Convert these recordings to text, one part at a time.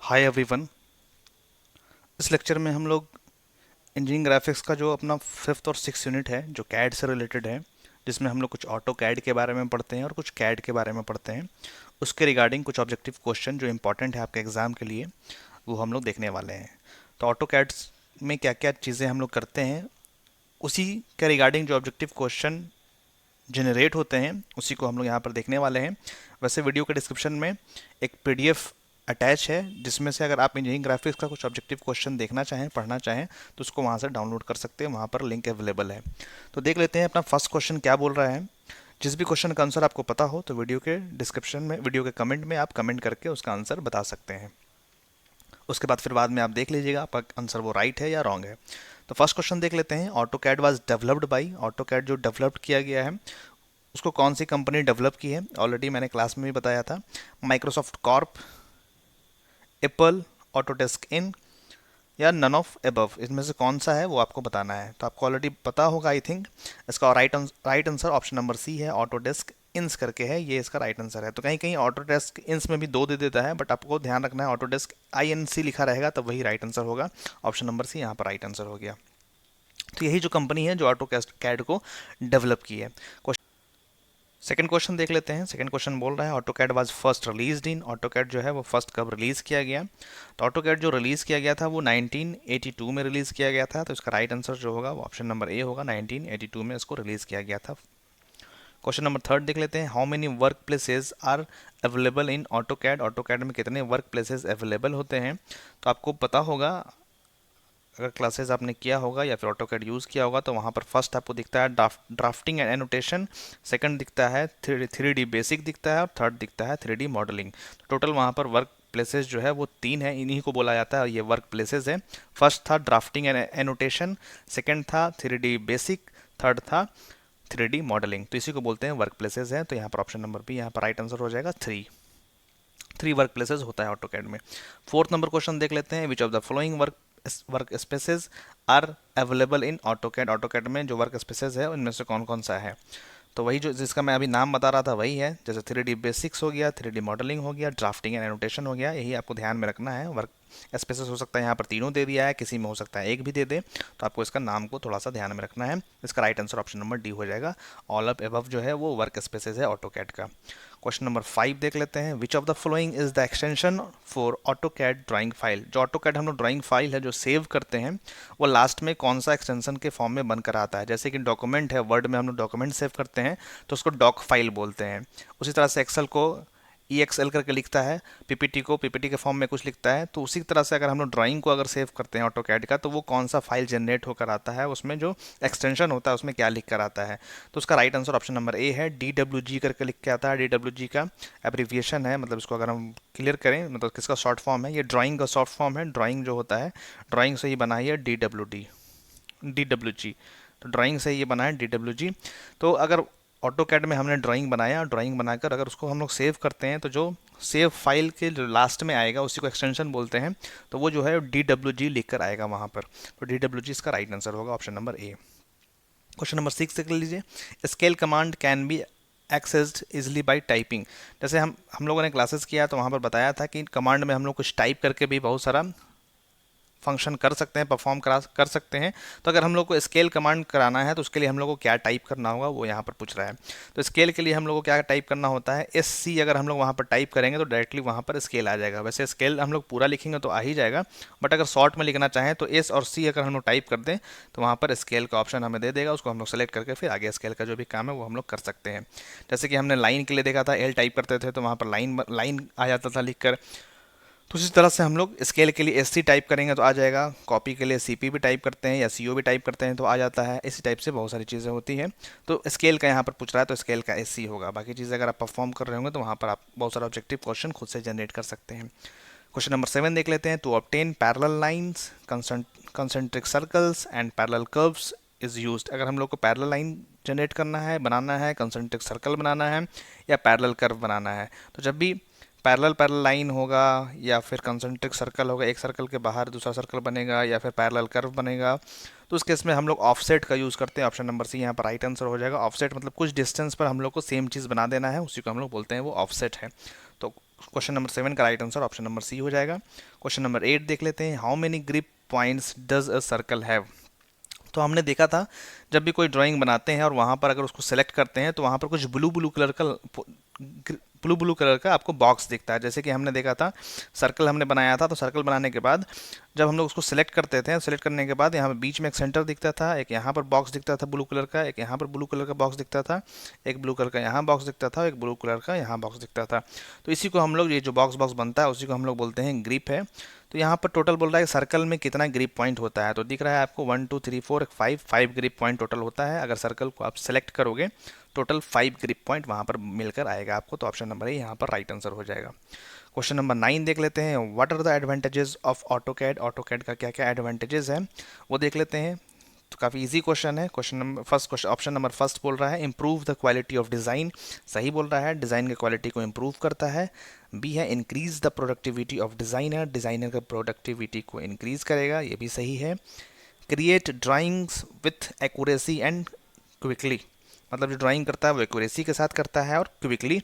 Hi everyone. इस lecture में हम लोग इंजीनियरिंग ग्राफिक्स का जो अपना फिफ्थ और सिक्स यूनिट है जो कैड से रिलेटेड है, जिसमें हम लोग कुछ ऑटो कैड के बारे में पढ़ते हैं और कुछ कैड के बारे में पढ़ते हैं, उसके रिगार्डिंग कुछ ऑब्जेक्टिव क्वेश्चन जो इंपॉर्टेंट है आपके एग्ज़ाम के लिए वो हम लोग देखने वाले हैं। तो ऑटो कैड्स में क्या क्या चीज़ें हम लोग करते हैं, उसी के रिगार्डिंग जो ऑब्जेक्टिव क्वेश्चन जनरेट होते हैं उसी को हम लोग यहाँ पर देखने वाले हैं। वैसे वीडियो के डिस्क्रिप्शन में एक पीडीएफ अटैच है, जिसमें से अगर आप इंजीनियरिंग ग्राफिक्स का कुछ ऑब्जेक्टिव क्वेश्चन देखना चाहें, पढ़ना चाहें, तो उसको वहाँ से डाउनलोड कर सकते हैं, वहाँ पर लिंक अवेलेबल है। तो देख लेते हैं अपना फर्स्ट क्वेश्चन क्या बोल रहा है। जिस भी क्वेश्चन का आंसर आपको पता हो तो वीडियो के डिस्क्रिप्शन में, वीडियो के कमेंट में आप कमेंट करके उसका आंसर बता सकते हैं। उसके बाद फिर बाद में आप देख लीजिएगा आपका आंसर वो राइट है या रॉन्ग है। तो फर्स्ट क्वेश्चन देख लेते हैं। Auto CAD was developed by, auto CAD जो डेवलप्ड किया गया है उसको कौन सी कंपनी डेवलप की है। ऑलरेडी मैंने क्लास में भी बताया था, माइक्रोसॉफ्ट कॉर्प, एप्पल, ऑटोडेस्क इन या नन ऑफ एबव, इसमें से कौन सा है वो आपको बताना है। तो आपको ऑलरेडी पता होगा आई थिंक। इसका right answer option number C है, ऑटोडेस्क इंस करके है, ये इसका राइट आंसर है। तो कहीं कहीं ऑटोडेस्क इंस में भी दो दे देता है, बट आपको ध्यान रखना है ऑटोडेस्क आई एन सी लिखा रहेगा तब वही राइट आंसर होगा। ऑप्शन नंबर सी यहाँ पर राइट आंसर हो गया। तो यही जो कंपनी है जो ऑटो कैड को डेवलप की है। सेकंड क्वेश्चन देख लेते हैं। सेकंड क्वेश्चन बोल रहा है AutoCAD was first released in, AutoCAD जो है वो फर्स्ट कब रिलीज़ किया गया। तो ऑटोकैड जो रिलीज़ किया गया था वो 1982 में रिलीज़ किया गया था। तो इसका राइट आंसर जो होगा वो ऑप्शन नंबर ए होगा, 1982 में इसको रिलीज़ किया गया था। क्वेश्चन नंबर थर्ड देख लेते हैं। How many work places are available in AutoCAD, AutoCAD में कितने वर्क प्लेसेज अवेलेबल होते हैं। तो आपको पता होगा, अगर क्लासेस आपने किया होगा या फिर ऑटोकैड यूज़ किया होगा तो वहाँ पर फर्स्ट आपको दिखता है ड्राफ्टिंग एंड एनोटेशन, सेकंड दिखता है थ्री डी बेसिक दिखता है और थर्ड दिखता है थ्री डी मॉडलिंग। तो टोटल वहाँ पर वर्क प्लेसेस जो है वो तीन है, इन्हीं को बोला जाता है ये वर्क प्लेसेस है। फर्स्ट था ड्राफ्टिंग एंड एनोटेशन, सेकेंड था थ्री डी बेसिक, थर्ड था थ्री डी मॉडलिंग। तो इसी को बोलते हैं वर्क प्लेसेस हैं। तो यहाँ पर ऑप्शन नंबर बी यहाँ पर राइट आंसर हो जाएगा, थ्री वर्क प्लेसेस होता है ऑटोकैड में। फोर्थ नंबर क्वेश्चन देख लेते हैं। Which of the following work spaces are available in AutoCAD, AutoCAD में जो वर्क स्पेसेस है उनमें से कौन कौन सा है। तो वही जो जिसका मैं अभी नाम बता रहा था वही है, जैसे थ्री डी बेसिक्स हो गया, थ्री डी मॉडलिंग हो गया, ड्राफ्टिंग एंड एनोटेशन हो गया, यही आपको ध्यान में रखना है। वर्क स्पेसेस हो सकता है यहाँ पर तीनों दे दिया है, किसी में हो सकता है एक भी दे दे, तो आपको इसका नाम को थोड़ा सा ध्यान में रखना है। इसका right answer option number D हो जाएगा। ऑल ऑफ एबव जो है वो वर्क स्पेसेस है ऑटोकैड का। क्वेश्चन नंबर 5 देख लेते हैं। Which of the following is the extension for AutoCAD drawing file, जो ऑटोकैड हम लोग ड्राइंग फाइल है जो सेव करते हैं वो लास्ट में कौन सा एक्सटेंशन के फॉर्म में बनकर आता है। जैसे कि डॉक्यूमेंट है, वर्ड में हम लोग डॉक्यूमेंट सेव करते हैं तो उसको डॉक फाइल बोलते हैं। उसी तरह से एक्सेल को ई एक्सएल करके लिखता है, पीपीटी को पीपीटी के फॉर्म में कुछ लिखता है। तो उसी तरह से अगर हम लोग ड्राइंग को अगर सेव करते हैं ऑटोकैड का तो वो कौन सा फाइल जनरेट होकर आता है, उसमें जो एक्सटेंशन होता है उसमें क्या लिख कर आता है। तो उसका right answer option number A है, डी डब्ल्यू जी करके लिख के आता है। डी डब्ल्यू जी का एब्रीविएशन है, मतलब इसको अगर हम क्लियर करें मतलब किसका शॉर्ट फॉर्म है, ये ड्राइंग का शॉर्ट फॉर्म है। ड्राइंग जो होता है ड्राइंग से ही बना है D W D W G. तो ड्राइंग से ये बना है डी डब्ल्यू जी। तो अगर ऑटोकैड में हमने ड्राइंग बनाया, ड्राइंग बनाकर अगर उसको हम लोग सेव करते हैं तो जो सेव फाइल के जो लास्ट में आएगा उसी को एक्सटेंशन बोलते हैं। तो वो जो है डी डब्ल्यू जी लिख कर आएगा वहाँ पर। तो डी डब्ल्यू जी इसका राइट आंसर होगा, option number A. Question number 6 देख लीजिए। Scale command can be accessed easily by typing, जैसे हम लोगों ने क्लासेस किया तो वहाँ पर बताया था कि कमांड में हम लोग कुछ टाइप करके भी बहुत सारा फंक्शन कर सकते हैं, परफॉर्म कर सकते हैं। तो अगर हम लोग को स्केल कमांड कराना है तो उसके लिए हम लोग को क्या टाइप करना होगा वो यहाँ पर पूछ रहा है। तो स्केल के लिए हम लोग को क्या टाइप करना होता है, एस सी अगर हम लोग वहाँ पर टाइप करेंगे तो डायरेक्टली वहाँ पर स्केल आ जाएगा। वैसे स्केल हम लोग पूरा लिखेंगे तो आ ही जाएगा, बट अगर शॉर्ट में लिखना चाहें तो एस और सी अगर हम लोग टाइप कर दें तो वहाँ पर स्केल का ऑप्शन हमें दे देगा। उसको हम लोग सेलेक्ट करके फिर आगे स्केल का जो भी काम है वो हम लोग कर सकते हैं। जैसे कि हमने लाइन के लिए देखा था, एल टाइप करते थे तो वहाँ पर लाइन लाइन आ जाता था लिख कर। तो इसी तरह से हम लोग स्केल के लिए एस सी टाइप करेंगे तो आ जाएगा, कॉपी के लिए सी पी भी टाइप करते हैं या सी ओ भी टाइप करते हैं तो आ जाता है। इसी टाइप से बहुत सारी चीज़ें होती हैं। तो स्केल का यहाँ पर पूछ रहा है तो स्केल का एस सी होगा। बाकी चीज़ें अगर आप परफॉर्म कर रहे होंगे तो वहाँ पर आप बहुत सारा ऑब्जेक्टिव क्वेश्चन खुद से जनरेट कर सकते हैं। क्वेश्चन नंबर 7 देख लेते हैं। To obtain parallel lines, concentric circles and parallel curves is used, अगर हम लोग को पैरेलल लाइन जनरेट करना है, बनाना है, कंसेंट्रिक सर्कल बनाना है या पैरेलल कर्व बनाना है, तो जब भी पैरेलल पैरेलल लाइन होगा या फिर कंसेंट्रिक सर्कल होगा, एक सर्कल के बाहर दूसरा सर्कल बनेगा या फिर पैरेलल कर्व बनेगा, तो उस केस में हम लोग ऑफसेट का यूज़ करते हैं। ऑप्शन नंबर सी यहाँ पर राइट आंसर हो जाएगा। ऑफसेट मतलब कुछ डिस्टेंस पर हम लोग को सेम चीज़ बना देना है, उसी को हम लोग बोलते हैं वो ऑफसेट है। तो क्वेश्चन नंबर 7 का right answer option number C हो जाएगा। क्वेश्चन नंबर 8 देख लेते हैं, how many grip points does a circle have. तो हमने देखा था जब भी कोई ड्राइंग बनाते हैं और वहाँ पर अगर उसको सेलेक्ट करते हैं तो वहाँ पर कुछ ब्लू ब्लू कलर का आपको बॉक्स दिखता है। जैसे कि हमने देखा था सर्कल हमने बनाया था, तो सर्कल बनाने के बाद जब हम लोग उसको सेलेक्ट करते थे, सेलेक्ट करने के बाद यहाँ पे बीच में एक सेंटर दिखता था, एक यहाँ पर बॉक्स दिखता था ब्लू कलर का, एक यहाँ पर ब्लू कलर का बॉक्स दिखता था, एक ब्लू कलर का यहाँ बॉक्स दिखता था, एक ब्लू कलर का यहाँ बॉक्स दिखता था। तो इसी को हम लोग, ये जो बॉक्स बॉक्स बनता है उसी को हम लोग बोलते हैं ग्रिप है। तो यहाँ पर टोटल बोल रहा है सर्कल में कितना ग्रिप पॉइंट होता है, तो दिख रहा है आपको 1 2 3 4 5 ग्रिप पॉइंट टोटल होता है। अगर सर्कल को आप सेलेक्ट करोगे टोटल 5 ग्रिप पॉइंट वहाँ पर मिलकर आएगा आपको, तो ऑप्शन नंबर ए यहाँ पर राइट आंसर हो जाएगा। क्वेश्चन नंबर 9 देख लेते हैं, what are the advantages of AutoCAD. AutoCAD का क्या क्या एडवांटेजेस हैं वो देख लेते हैं। तो काफ़ी इजी क्वेश्चन है। Question number first, question option number first बोल रहा है improve the quality of design. सही बोल रहा है, डिज़ाइन की क्वालिटी को इंप्रूव करता है। बी है increase the productivity of designer, designer का प्रोडक्टिविटी को इंक्रीज करेगा, ये भी सही है। Create drawings with accuracy and quickly, मतलब जो ड्राइंग करता है वो एक्यूरेसी के साथ करता है और क्विकली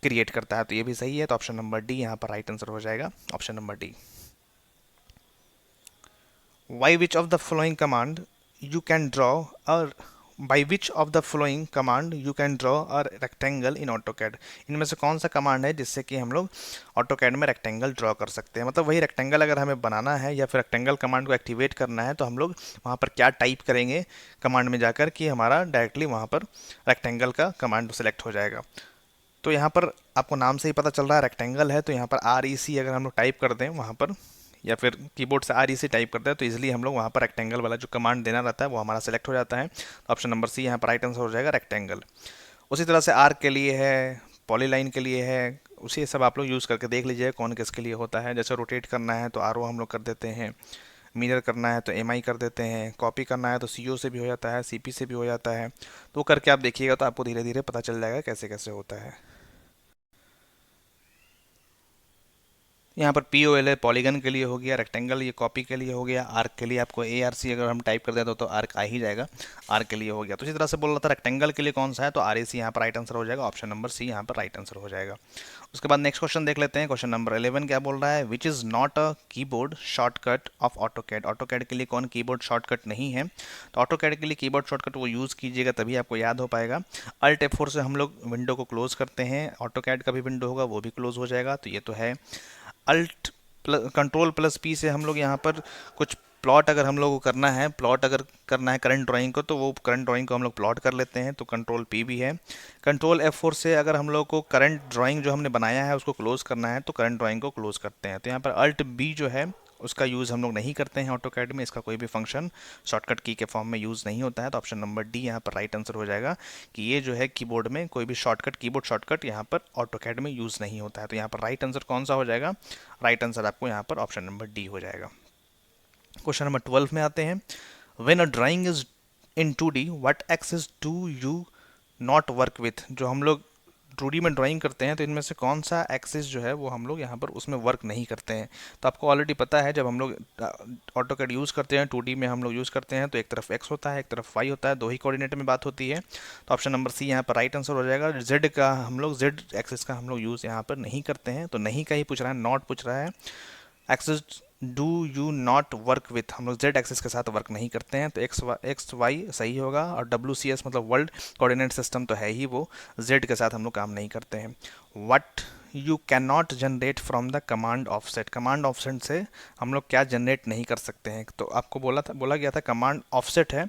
क्रिएट करता है, तो ये भी सही है। तो ऑप्शन नंबर डी यहाँ पर राइट आंसर हो जाएगा, option number D. By which of the following command you can draw a by which of the following command you can draw a rectangle in AutoCAD। इनमें से कौन सा command है जिससे कि हम लोग AutoCAD में रेक्टेंगल ड्रॉ कर सकते हैं। मतलब वही रेक्टेंगल अगर हमें बनाना है या फिर रेक्टेंगल कमांड को एक्टिवेट करना है तो हम लोग वहाँ पर क्या टाइप करेंगे कमांड में जाकर कि हमारा डायरेक्टली वहाँ पर रेक्टेंगल का कमांड सेलेक्ट हो जाएगा। तो यहाँ पर आपको नाम से ही पता चल रहा है रेक्टेंगल है, तो यहाँ पर REC अगर हम लोग टाइप कर दें वहाँ पर, या फिर कीबोर्ड से REC टाइप करते हैं तो इजीली हम लोग वहाँ पर रेक्टेंगल वाला जो कमांड देना रहता है वो हमारा सेलेक्ट हो जाता है। ऑप्शन नंबर सी यहाँ पर राइट आंसर हो जाएगा, रेक्टेंगल। उसी तरह से आर्क के लिए है, पॉलीलाइन के लिए है, उसी सब आप लोग यूज़ करके देख लीजिए कौन किसके लिए होता है। जैसे रोटेट करना है तो RO हम लोग कर देते हैं, मिरर करना है तो MI कर देते हैं, कॉपी करना है तो CO से भी हो जाता है, CP से भी हो जाता है। तो करके आप देखिएगा तो आपको धीरे धीरे पता चल जाएगा कैसे कैसे होता है। यहाँ पर POL है, पॉलीगन के लिए हो गया, रेक्टेंगल ये कॉपी के लिए हो गया, आर्क के लिए आपको ARC अगर हम टाइप कर दें तो आर्क आ ही जाएगा, आर्क के लिए हो गया। तो इसी तरह से बोल रहा था रेक्टेंगल के लिए कौन सा है, तो RAC यहाँ पर राइट आंसर हो जाएगा, ऑप्शन नंबर सी यहाँ पर राइट आंसर हो जाएगा। उसके बाद नेक्स्ट क्वेश्चन देख लेते हैं। क्वेश्चन नंबर 11 क्या बोल रहा है, which is not a keyboard shortcut of AutoCAD. AutoCAD के लिए कौन कीबोर्ड शॉर्टकट नहीं है, तो ऑटोकैड के लिए कीबोर्ड शॉर्टकट वो यूज़ कीजिएगा तभी आपको याद हो पाएगा। Alt F4 से हम लोग विंडो को क्लोज करते हैं, ऑटोकैड का भी विंडो होगा वो भी क्लोज हो जाएगा, तो ये तो है। अल्ट कंट्रोल प्लस P से हम लोग यहाँ पर कुछ प्लॉट अगर हम लोग को करना है, प्लॉट अगर करना है करंट ड्राइंग को, तो वो करंट ड्राइंग को हम लोग प्लॉट कर लेते हैं, तो कंट्रोल P भी है। कंट्रोल F4 से अगर हम लोग को करंट ड्राइंग जो हमने बनाया है उसको क्लोज करना है तो करंट ड्राइंग को क्लोज करते हैं। तो यहाँ पर अल्ट B जो है उसका यूज़ हम लोग नहीं करते हैं ऑटोकैड में, इसका कोई भी फंक्शन शॉर्टकट की के फॉर्म में यूज़ नहीं होता है। तो ऑप्शन नंबर डी यहाँ पर राइट आंसर हो जाएगा कि ये जो है कीबोर्ड में कोई भी शॉर्टकट, कीबोर्ड शॉर्टकट यहाँ पर ऑटोकैड में यूज़ नहीं होता है। तो यहाँ पर राइट आंसर कौन सा हो जाएगा, राइट आंसर आपको यहाँ पर ऑप्शन नंबर डी हो जाएगा। क्वेश्चन नंबर 12 में आते हैं, when a drawing is in 2D what axis do you not work with. जो हम लोग 2D में ड्राइंग करते हैं तो इनमें से कौन सा एक्सिस जो है वो हम लोग यहाँ पर उसमें वर्क नहीं करते हैं। तो आपको ऑलरेडी पता है जब हम लोग ऑटोकैड यूज़ करते हैं 2D में हम लोग यूज़ करते हैं तो एक तरफ x होता है एक तरफ y होता है, दो ही कोऑर्डिनेट में बात होती है। तो ऑप्शन नंबर सी यहाँ पर राइट आंसर हो जाएगा। z का हम लोग z एक्सिस का हम लोग यूज़ यहाँ पर नहीं करते हैं, तो नहीं का ही पूछ रहा है, नॉट पूछ रहा है। Axis do you not work with, हम लोग जेड एक्सिस के साथ वर्क नहीं करते हैं, तो एक्स वाई सही होगा। और WCS मतलब वर्ल्ड कोऑर्डिनेट सिस्टम तो है ही, वो जेड के साथ हम लोग काम नहीं करते हैं। What you can not generate from the command offset, command offset से हम लोग क्या जनरेट नहीं कर सकते हैं। तो आपको बोला गया था कमांड ऑफसेट है,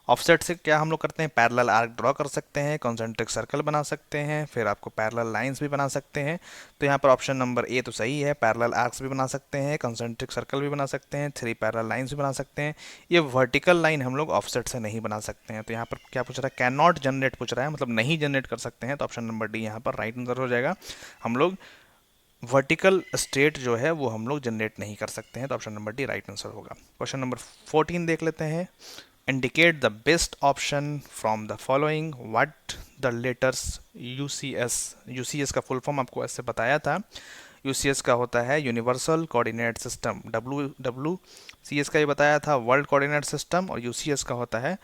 ऑफसेट से क्या हम लोग करते हैं, पैरेलल आर्क ड्रॉ कर सकते हैं, कॉन्सेंट्रिक सर्कल बना सकते हैं, फिर आपको पैरेलल लाइंस भी बना सकते हैं। तो यहाँ पर ऑप्शन नंबर ए तो सही है, पैरेलल आर्क्स भी बना सकते हैं, कॉन्सेंट्रिक सर्कल भी बना सकते हैं, 3 पैरेलल लाइंस भी बना सकते हैं। ये वर्टिकल लाइन हम लोग ऑफसेट से नहीं बना सकते हैं। तो यहाँ पर क्या पूछ रहा है, कैन नॉट जनरेट पूछ रहा है, मतलब नहीं जनरेट कर सकते हैं, तो ऑप्शन नंबर डी यहाँ पर राइट आंसर हो जाएगा। हम लोग वर्टिकल स्टेट जो है वो हम लोग जनरेट नहीं कर सकते हैं, तो option number D right answer होगा। क्वेश्चन नंबर 14 देख लेते हैं, indicate the best option from the following what the letters UCS का फुल फॉर्म आपको ऐसे बताया था। UCS का होता है यूनिवर्सल कोऑर्डिनेट सिस्टम, WCS का ये बताया था वर्ल्ड कोऑर्डिनेट सिस्टम, और UCS का होता है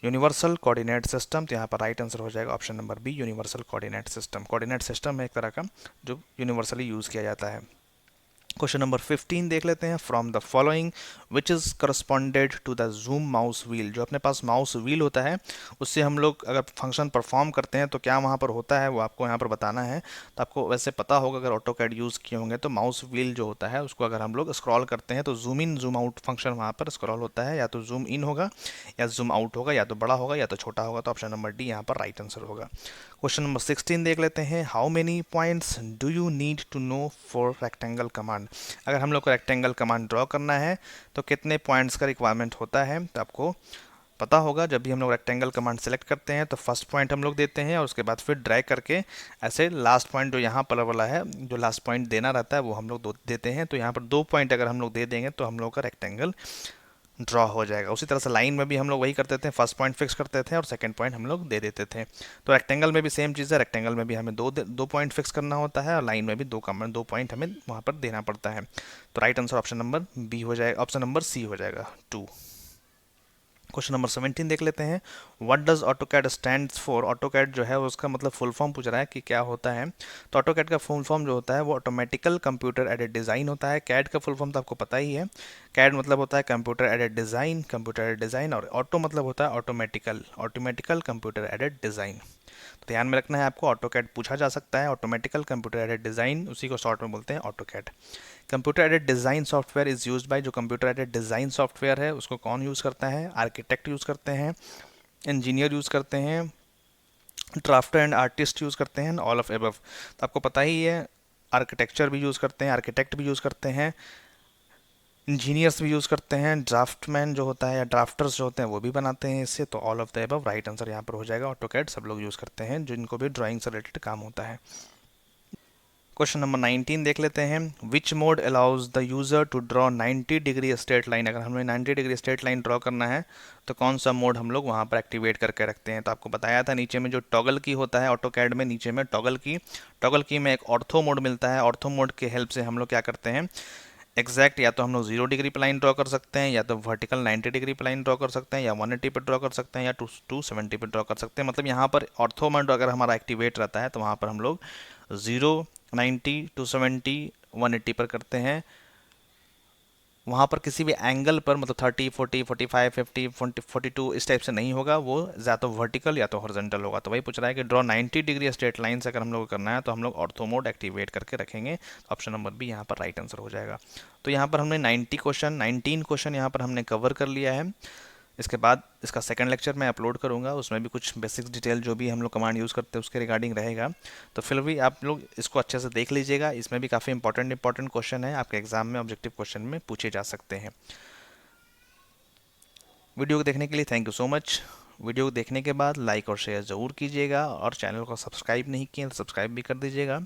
यूनिवर्सल कोऑर्डिनेट सिस्टम, तो यहाँ पर राइट आंसर हो जाएगा option number B, universal coordinate system. Coordinate system है एक तरह का जो यूनिवर्सली यूज़ किया जाता है। क्वेश्चन नंबर 15 देख लेते हैं। From the following which is corresponded to the zoom mouse wheel. जो अपने पास माउस व्हील होता है उससे हम लोग अगर फंक्शन परफॉर्म करते हैं तो क्या वहाँ पर होता है वो आपको यहाँ पर बताना है। तो आपको वैसे पता होगा अगर ऑटो कैड यूज़ किए होंगे तो माउस व्हील जो होता है उसको अगर हम लोग स्क्रॉल करते हैं तो zoom in zoom out function वहाँ पर स्क्रॉल होता है। या तो जूम इन होगा या जूम आउट होगा, या तो बड़ा होगा या तो छोटा होगा। तो ऑप्शन नंबर डी यहाँ पर राइट आंसर होगा। क्वेश्चन नंबर 16 देख लेते हैं। How many points do you need to know for rectangle command. अगर हम लोग को रेक्टेंगल कमांड ड्रॉ करना है तो कितने पॉइंट्स का रिक्वायरमेंट होता है। तो आपको पता होगा जब भी हम लोग रेक्टेंगल कमांड सेलेक्ट करते हैं तो फर्स्ट पॉइंट हम लोग देते हैं और उसके बाद फिर ड्रैग करके ऐसे लास्ट पॉइंट जो यहाँ पर वाला है, जो लास्ट पॉइंट देना रहता है वो हम लोग देते हैं। तो यहाँ पर 2 पॉइंट अगर हम लोग दे देंगे तो हम लोग का रेक्टेंगल ड्रॉ हो जाएगा। उसी तरह से लाइन में भी हम लोग वही करते थे, फर्स्ट पॉइंट फिक्स करते थे और सेकंड पॉइंट हम लोग दे देते थे। तो रेक्टेंगल में भी सेम चीज़ है, रेक्टेंगल में भी हमें दो पॉइंट फिक्स करना होता है और लाइन में भी दो पॉइंट हमें वहाँ पर देना पड़ता है। तो right answer option number B हो जाएगा, ऑप्शन नंबर सी हो जाएगा 2। क्वेश्चन नंबर 17 देख लेते हैं। What does AutoCAD stands for. AutoCAD जो है उसका मतलब फुल फॉर्म पूछ रहा है कि क्या होता है। तो ऑटोकैड का फुल फॉर्म जो होता है वो ऑटोमेटिकल कंप्यूटर एडेड डिज़ाइन होता है। कैड का फुल फॉर्म तो आपको पता ही है, कैड मतलब होता है computer aided design, computer aided design, और ऑटो मतलब होता है automatically, automatically computer aided design. तो ध्यान में रखना है आपको, ऑटोकैड पूछा जा सकता है। ऑटोमेटिकल कंप्यूटर एडेड डिज़ाइन उसी को शॉर्ट में बोलते हैं AutoCAD. Computer aided design software is used by. जो कंप्यूटर एडेड डिज़ाइन सॉफ्टवेयर है उसको कौन यूज़ करता है। आर्किटेक्ट यूज़ करते हैं, इंजीनियर यूज़ करते हैं, ड्राफ्टर एंड आर्टिस्ट यूज़ करते हैं, ऑल ऑफ एबव। तो आपको पता ही है आर्किटेक्चर भी यूज़ करते हैं, आर्किटेक्ट भी यूज़ करते हैं, इंजीनियर्स भी यूज़ करते हैं, ड्राफ्टमैन जो होता है या ड्राफ्टर्स जो होते हैं वो भी बनाते हैं इससे। तो all of the above right answer यहाँ पर हो जाएगा। ऑटोकैड सब लोग यूज़ करते हैं जिनको भी ड्राइंग से रिलेटेड काम होता है। क्वेश्चन नंबर 19 देख लेते हैं। Which mode allows the user to draw 90 degree straight line. अगर हमें 90 डिग्री स्ट्रेट लाइन ड्रॉ करना है तो कौन सा मोड हम लोग वहाँ पर एक्टिवेट करके रखते हैं। तो आपको बताया था नीचे में जो टॉगल की होता है ऑटो कैड में, नीचे में टॉगल की में एक ऑर्थो मोड मिलता है। ऑर्थो मोड के हेल्प से हम लोग क्या करते हैं एग्जैक्ट, या तो हम लोग 0 डिग्री पे लाइन ड्रॉ कर सकते हैं, या तो वर्टिकल 90 डिग्री पे लाइन ड्रॉ कर सकते हैं, या 180 पे ड्रॉ कर सकते हैं, या 270 पे ड्रॉ कर सकते हैं। मतलब यहाँ पर ऑर्थो मोड अगर हमारा एक्टिवेट रहता है तो वहाँ पर हम लोग 0, 90, 270, 180 पर करते हैं। वहाँ पर किसी भी एंगल पर मतलब 30, 40, 45, 50, 42 इस टाइप से नहीं होगा, वो या तो वर्टिकल या तो हॉरिजॉन्टल होगा। तो वही पूछ रहा है कि ड्रॉ 90 डिग्री स्ट्रेट लाइन से अगर हम लोग को करना है तो हम लोग ऑर्थो मोड एक्टिवेट करके रखेंगे। ऑप्शन नंबर बी यहाँ पर राइट आंसर हो जाएगा। तो यहाँ पर हमने 19 क्वेश्चन यहाँ पर हमने कवर कर लिया है। इसके बाद इसका सेकंड लेक्चर मैं अपलोड करूंगा, उसमें भी कुछ बेसिक डिटेल जो भी हम लोग कमांड यूज़ करते हैं उसके रिगार्डिंग रहेगा। तो फिर भी आप लोग इसको अच्छे से देख लीजिएगा, इसमें भी काफ़ी इंपॉर्टेंट क्वेश्चन है, आपके एग्जाम में ऑब्जेक्टिव क्वेश्चन में पूछे जा सकते हैं। वीडियो को देखने के लिए thank you so much. Video को देखने के बाद लाइक और शेयर ज़रूर कीजिएगा, और चैनल को सब्सक्राइब नहीं किए तो सब्सक्राइब भी कर दीजिएगा।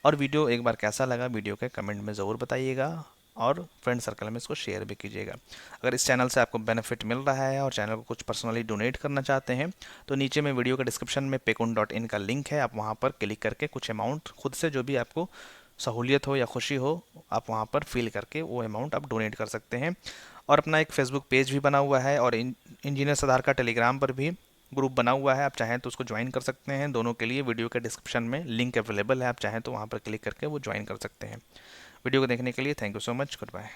और वीडियो एक बार कैसा लगा वीडियो के कमेंट में ज़रूर बताइएगा, और फ्रेंड सर्कल में इसको शेयर भी कीजिएगा। अगर इस चैनल से आपको बेनिफिट मिल रहा है और चैनल को कुछ पर्सनली डोनेट करना चाहते हैं तो नीचे में वीडियो के डिस्क्रिप्शन में paycon.in का लिंक है, आप वहाँ पर क्लिक करके कुछ अमाउंट खुद से जो भी आपको सहूलियत हो या खुशी हो आप वहाँ पर फिल करके वो अमाउंट आप डोनेट कर सकते हैं। और अपना एक फेसबुक पेज भी बना हुआ है, और इंजीनियर आधार का टेलीग्राम पर भी ग्रुप बना हुआ है, आप चाहें तो उसको ज्वाइन कर सकते हैं। दोनों के लिए वीडियो के डिस्क्रिप्शन में लिंक अवेलेबल है, आप चाहें तो वहाँ पर क्लिक करके वो ज्वाइन कर सकते हैं। वीडियो को देखने के लिए thank you so much, good bye.